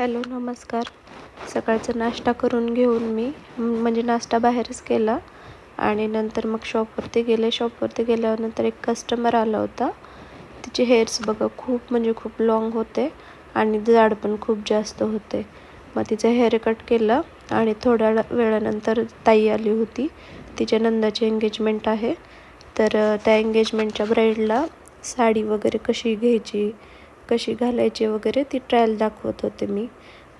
Hello नमस्कार. सकाळचा नाश्ता करून घेऊन मी म्हणजे नाश्ता बाहेरच केला आणि नंतर मग शॉपवरती गेल्यानंतर एक कस्टमर आला होता. तिचे हेअर्स बघा खूप म्हणजे खूप लाँग होते आणि जाड पण खूप जास्त होते. मग तिचं हेअर कट केलं आणि थोड्या वेळानंतर ताई आली होती. तिच्या नंदाची एंगेजमेंट आहे, तर त्या एंगेजमेंटच्या ब्राईडला साडी वगैरे कशी घ्यायची, कशी घालायची वगैरे ती ट्रायल दाखवत होते मी.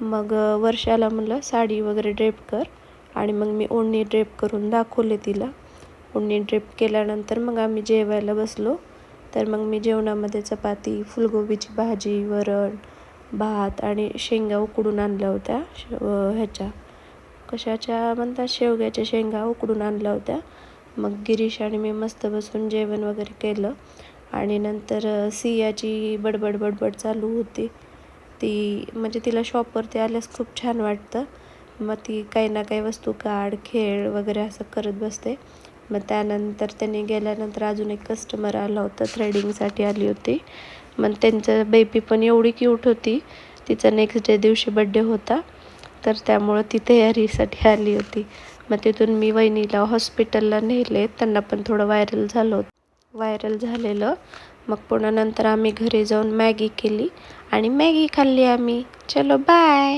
मग वर्षाला म्हणलं साडी वगैरे ड्रेप कर आणि मग मी ओढणी ड्रेप करून दाखवले तिला. ओढणी ड्रेप केल्यानंतर मग आम्ही जेवायला बसलो. तर मग मी जेवणामध्ये चपाती, फुलगोबीची भाजी, वरण, भात आणि शेंगा उकडून आणल्या होत्या. कशाच्या म्हणतात, शेवग्याच्या शेंगा उकडून आणल्या होत्या. मग गिरीश आणि मी मस्त बसून जेवण वगैरे केलं आणि नंतर सियाची बडबड चालू होती. ती म्हणजे तिला शॉपवरती आल्यास खूप छान वाटतं. मग ती काही ना काही वस्तू काढ, खेळ वगैरे असं करत बसते. मग त्यानंतर त्यांनी गेल्यानंतर अजून एक कस्टमर आला होता, थ्रेडिंगसाठी आली होती. मग त्यांचं बेबी पण एवढी क्यूट होती. तिचा नेक्स्ट डे दिवशी बड्डे होता, तर त्यामुळं ती तयारीसाठी आली होती. मग तिथून मी वहिनीला हॉस्पिटलला नेले. त्यांना पण थोडं व्हायरल झालेलं. मग पुन्हा नंतर आम्ही घरी जाऊन मॅगी केली आणि मॅगी खाल्ली आम्ही. चलो बाय.